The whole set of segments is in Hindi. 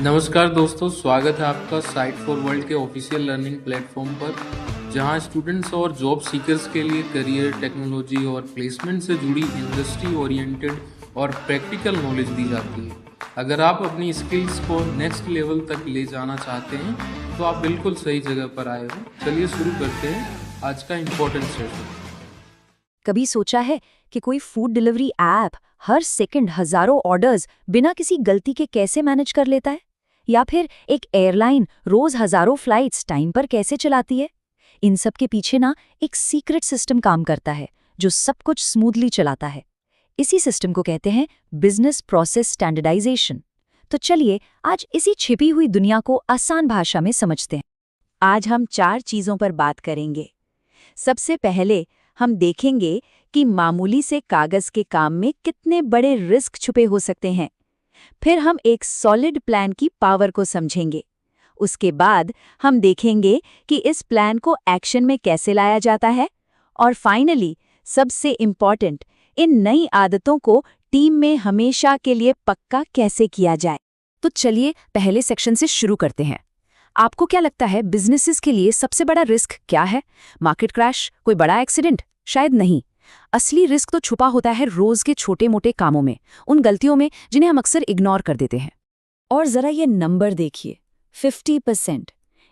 नमस्कार दोस्तों, स्वागत है आपका साइट फॉर वर्ल्ड के ऑफिशियल लर्निंग प्लेटफॉर्म पर, जहां स्टूडेंट्स और जॉब सीकर्स के लिए करियर, टेक्नोलॉजी और प्लेसमेंट से जुड़ी इंडस्ट्री ओरिएंटेड और प्रैक्टिकल नॉलेज दी जाती है। अगर आप अपनी स्किल्स को नेक्स्ट लेवल तक ले जाना चाहते हैं तो आप बिल्कुल सही जगह पर आए हो। चलिए शुरू करते हैं आज का इम्पोर्टेंट सेशन। कभी सोचा है कि कोई फूड डिलीवरी ऐप हर सेकंड हजारों ऑर्डर्स बिना किसी गलती के कैसे मैनेज कर लेता है? या फिर एक एयरलाइन रोज हजारों फ्लाइट्स टाइम पर कैसे चलाती है? इन सब के पीछे ना एक सीक्रेट सिस्टम काम करता है जो सब कुछ स्मूथली चलाता है। इसी सिस्टम को कहते हैं बिजनेस प्रोसेस स्टैंडर्डाइजेशन। तो चलिए आज इसी छिपी हुई दुनिया को आसान भाषा में समझते हैं। आज हम 4 चीजों पर बात करेंगे। सबसे पहले हम देखेंगे कि मामूली से कागज के काम में कितने बड़े रिस्क छुपे हो सकते हैं। फिर हम एक सॉलिड प्लान की पावर को समझेंगे। उसके बाद हम देखेंगे कि इस प्लान को एक्शन में कैसे लाया जाता है। और फाइनली, सबसे इम्पॉर्टेंट, इन नई आदतों को टीम में हमेशा के लिए पक्का कैसे किया जाए। तो चलिए पहले सेक्शन से शुरू करते हैं। आपको क्या लगता है बिजनेसेस के लिए सबसे बड़ा रिस्क क्या है? Market crash? कोई बड़ा एक्सीडेंट? शायद नहीं। असली रिस्क तो छुपा होता है रोज के छोटे मोटे कामों में, उन गलतियों में जिन्हें हम अक्सर इग्नोर कर देते हैं। और जरा ये नंबर देखिए, 50%।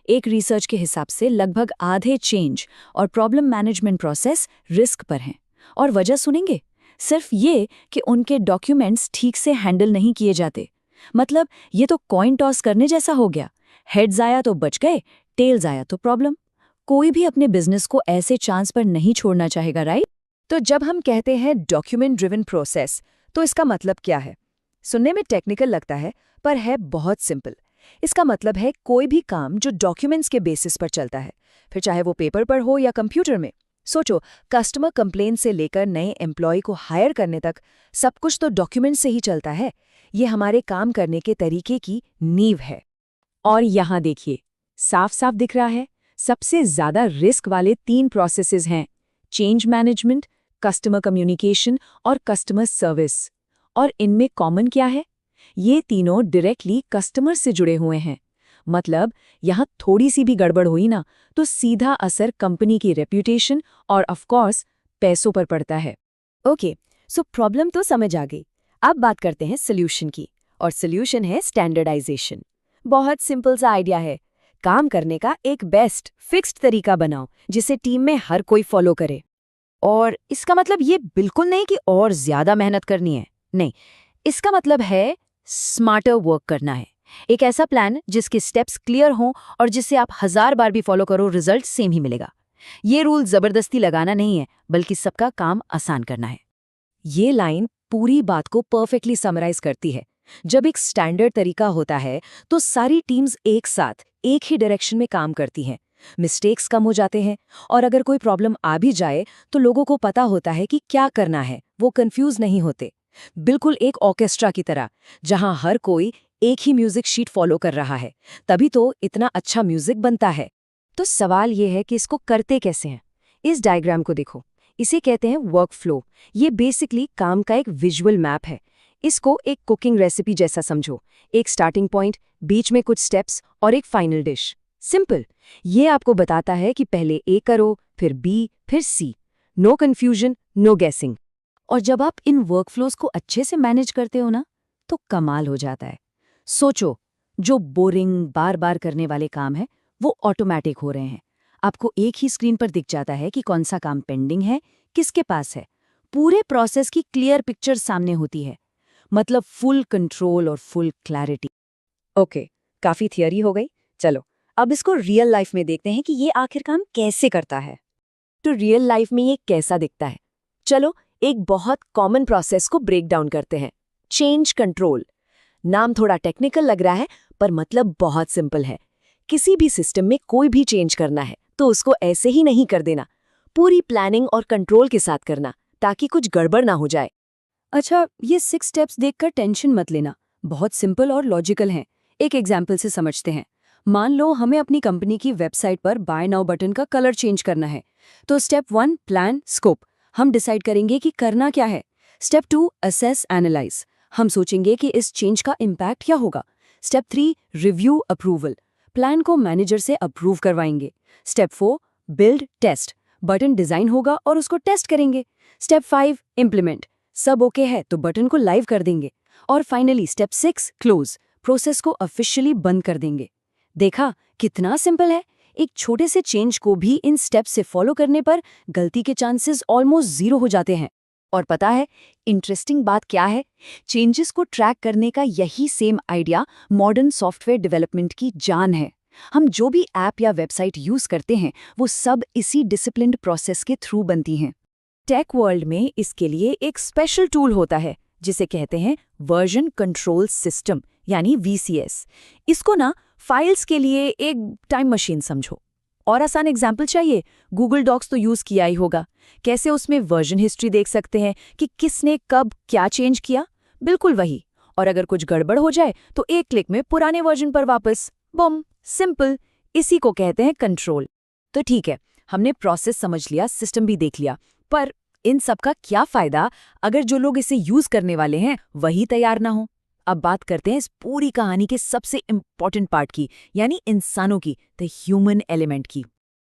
एक रिसर्च के हिसाब से लगभग आधे चेंज और प्रॉब्लम मैनेजमेंट प्रोसेस रिस्क पर हैं। और वजह सुनेंगे, सिर्फ ये कि उनके डॉक्यूमेंट्स ठीक से हैंडल नहीं किए जाते। मतलब ये तो कॉइन टॉस करने जैसा हो गया। हेड्स आया तो बच गए, टेल्स आया तो प्रॉब्लम। कोई भी अपने बिजनेस को ऐसे चांस पर नहीं छोड़ना चाहेगा, राइट? तो जब हम कहते हैं डॉक्यूमेंट ड्रिवन प्रोसेस, तो इसका मतलब क्या है? सुनने में टेक्निकल लगता है, पर है बहुत सिंपल। इसका मतलब है कोई भी काम जो डॉक्यूमेंट्स के बेसिस पर चलता है, फिर चाहे वो पेपर पर हो या कंप्यूटर में। सोचो, कस्टमर कंप्लेन से लेकर नए एम्प्लॉय को हायर करने तक सब कुछ तो डॉक्यूमेंट से ही चलता है। ये हमारे काम करने के तरीके की नींव है। और यहाँ देखिए, साफ साफ दिख रहा है, सबसे ज्यादा रिस्क वाले 3 प्रोसेसेस हैं: चेंज मैनेजमेंट, कस्टमर कम्युनिकेशन और कस्टमर सर्विस। और इनमें कॉमन क्या है? ये तीनों डायरेक्टली कस्टमर से जुड़े हुए हैं। मतलब यहाँ थोड़ी सी भी गड़बड़ हुई ना, तो सीधा असर कंपनी की रेप्यूटेशन और ऑफ कोर्स पैसों पर पड़ता है। ओके, सो प्रॉब्लम तो समझ आ गई। अब बात करते हैं सोल्यूशन की, और सोल्यूशन है स्टैंडर्डाइजेशन। बहुत सिंपल सा आइडिया है। काम करने का एक बेस्ट फिक्स्ड तरीका बनाओ जिसे टीम में हर कोई फॉलो करे। और इसका मतलब ये बिल्कुल नहीं कि और ज्यादा मेहनत करनी है, नहीं। इसका मतलब है स्मार्टर वर्क करना है। एक ऐसा प्लान जिसके स्टेप्स क्लियर हों और जिसे आप 1000 बार भी फॉलो करो, रिजल्ट सेम ही मिलेगा। ये रूल जबरदस्ती लगाना नहीं है, बल्कि सबका काम आसान करना है। ये लाइन पूरी बात को परफेक्टली समराइज करती है। जब एक स्टैंडर्ड तरीका होता है तो सारी टीम्स एक साथ एक ही डायरेक्शन में काम करती हैं, मिस्टेक्स कम हो जाते हैं, और अगर कोई प्रॉब्लम आ भी जाए तो लोगों को पता होता है कि क्या करना है, वो कंफ्यूज नहीं होते। बिल्कुल एक ऑर्केस्ट्रा की तरह, जहां हर कोई एक ही म्यूजिक शीट फॉलो कर रहा है, तभी तो इतना अच्छा म्यूजिक बनता है। तो सवाल ये है कि इसको करते कैसे हैं? इस डायग्राम को देखो, इसे कहते हैं वर्क फ्लो। ये बेसिकली काम का एक विजुअल मैप है। इसको एक कुकिंग रेसिपी जैसा समझो। एक स्टार्टिंग पॉइंट, बीच में कुछ स्टेप्स और एक फाइनल डिश। सिंपल। ये आपको बताता है कि पहले ए करो, फिर बी, फिर C. No confusion, no guessing. और जब आप इन वर्कफ्लोज को अच्छे से मैनेज करते हो ना, तो कमाल हो जाता है। सोचो, जो बोरिंग बार बार करने वाले काम है वो ऑटोमेटिक हो रहे हैं। आपको एक ही स्क्रीन पर दिख जाता है कि कौन सा काम पेंडिंग है, किसके पास है। पूरे प्रोसेस की क्लियर पिक्चर सामने होती है। मतलब फुल कंट्रोल और फुल क्लैरिटी। ओके, काफी थियरी हो गई। चलो अब इसको रियल लाइफ में देखते हैं कि ये आखिर काम कैसे करता है। तो रियल लाइफ में ये कैसा दिखता है? चलो एक बहुत कॉमन प्रोसेस को ब्रेक डाउन करते हैं। Change control. नाम थोड़ा टेक्निकल लग रहा है, पर मतलब बहुत सिंपल है। किसी भी सिस्टम में कोई भी चेंज करना है तो उसको ऐसे ही नहीं कर देना, पूरी प्लानिंग और कंट्रोल के साथ करना, ताकि कुछ गड़बड़ ना हो जाए। अच्छा, ये 6 स्टेप्स देखकर टेंशन मत लेना, बहुत सिंपल और लॉजिकल हैं। एक एग्जाम्पल से समझते हैं। मान लो हमें अपनी कंपनी की वेबसाइट पर बाय नाउ बटन का कलर चेंज करना है। तो स्टेप 1 प्लान स्कोप, हम डिसाइड करेंगे कि करना क्या है। स्टेप 2 असेस एनालाइज, हम सोचेंगे कि इस चेंज का इम्पैक्ट क्या होगा। स्टेप 3 रिव्यू अप्रूवल, प्लान को मैनेजर से अप्रूव करवाएंगे। Step 4 build test, button design होगा और उसको टेस्ट करेंगे। स्टेप 5 इम्प्लीमेंट, सब ओके है तो बटन को लाइव कर देंगे। और फाइनली स्टेप 6 क्लोज, प्रोसेस को ऑफिशियली बंद कर देंगे। देखा कितना सिंपल है। एक छोटे से चेंज को भी इन स्टेप्स से फॉलो करने पर गलती के चांसेस ऑलमोस्ट 0 हो जाते हैं। और पता है इंटरेस्टिंग बात क्या है? चेंजेस को ट्रैक करने का यही same idea modern software development की जान है। हम जो भी ऐप या वेबसाइट यूज करते हैं वो सब इसी डिसिप्लिन्ड प्रोसेस के थ्रू बनती हैं। टेक वर्ल्ड में इसके लिए एक स्पेशल टूल होता है जिसे कहते हैं वर्जन कंट्रोल सिस्टम यानी VCS। इसको ना फाइल्स के लिए एक टाइम मशीन समझो। और आसान एग्जाम्पल चाहिए? गूगल डॉक्स तो यूज किया ही होगा। कैसे उसमें वर्जन हिस्ट्री देख सकते हैं कि किसने कब क्या चेंज किया, बिल्कुल वही। और अगर कुछ गड़बड़ हो जाए तो एक क्लिक में पुराने वर्जन पर वापस, बम, सिंपल। इसी को कहते हैं कंट्रोल। तो ठीक है, हमने प्रोसेस समझ लिया, सिस्टम भी देख लिया, पर इन सब का क्या फायदा अगर जो लोग इसे यूज करने वाले हैं वही तैयार ना हो? अब बात करते हैं इस पूरी कहानी के सबसे इंपॉर्टेंट पार्ट की, यानी इंसानों की, द ह्यूमन एलिमेंट की।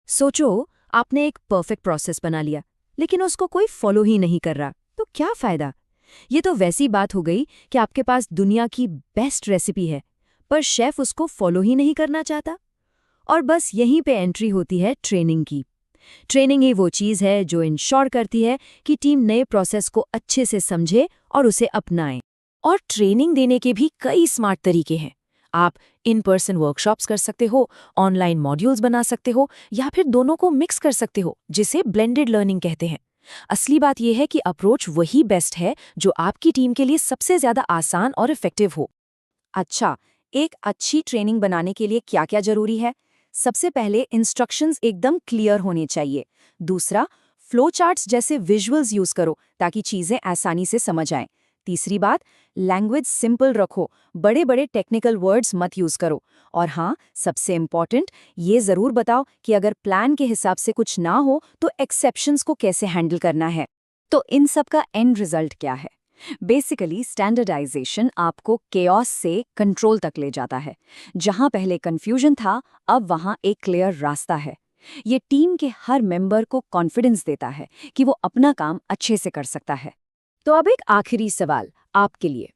सोचो, आपने एक परफेक्ट प्रोसेस बना लिया लेकिन उसको कोई फॉलो ही नहीं कर रहा, तो क्या फायदा? ये तो वैसी बात हो गई कि आपके पास दुनिया की बेस्ट रेसिपी है पर शेफ उसको फॉलो ही नहीं करना चाहता। और बस यहीं पे एंट्री होती है ट्रेनिंग की। ट्रेनिंग ही वो चीज़ है जो इंश्योर करती है कि टीम नए प्रोसेस को अच्छे से समझे और उसे अपनाए। और ट्रेनिंग देने के भी कई स्मार्ट तरीके हैं। आप इन पर्सन वर्कशॉप्स कर सकते हो, ऑनलाइन मॉड्यूल्स बना सकते हो, या फिर दोनों को मिक्स कर सकते हो, जिसे ब्लेंडेड लर्निंग कहते हैं। असली बात यह है कि अप्रोच वही बेस्ट है जो आपकी टीम के लिए सबसे ज़्यादा आसान और इफेक्टिव हो। अच्छा, एक अच्छी ट्रेनिंग बनाने के लिए क्या क्या जरूरी है? सबसे पहले इंस्ट्रक्शंस एकदम क्लियर होने चाहिए। दूसरा, फ्लो चार्ट्स जैसे विजुअल्स यूज करो ताकि चीजें आसानी से समझ आएं। तीसरी बात, लैंग्वेज सिंपल रखो, बड़े बड़े टेक्निकल वर्ड्स मत यूज करो। और हाँ, सबसे इम्पॉर्टेंट, ये जरूर बताओ कि अगर प्लान के हिसाब से कुछ ना हो तो एक्सेप्शंस को कैसे हैंडल करना है। तो इन सब का एंड रिजल्ट क्या है? बेसिकली स्टैंडर्डाइजेशन आपको केओस से कंट्रोल तक ले जाता है। जहां पहले कंफ्यूजन था, अब वहां एक क्लियर रास्ता है। ये टीम के हर मेंबर को कॉन्फिडेंस देता है कि वो अपना काम अच्छे से कर सकता है। तो अब एक आखिरी सवाल आपके लिए।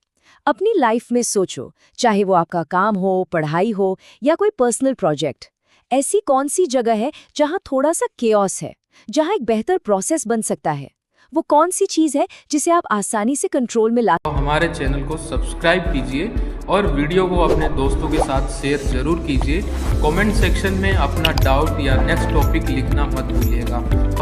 अपनी लाइफ में सोचो, चाहे वो आपका काम हो, पढ़ाई हो या कोई पर्सनल प्रोजेक्ट, ऐसी कौन सी जगह है जहां थोड़ा सा केओस है, जहां एक बेहतर प्रोसेस बन सकता है? वो कौन सी चीज है जिसे आप आसानी से कंट्रोल में ला। तो हमारे चैनल को सब्सक्राइब कीजिए और वीडियो को अपने दोस्तों के साथ शेयर जरूर कीजिए। कमेंट सेक्शन में अपना डाउट या नेक्स्ट टॉपिक लिखना मत भूलिएगा।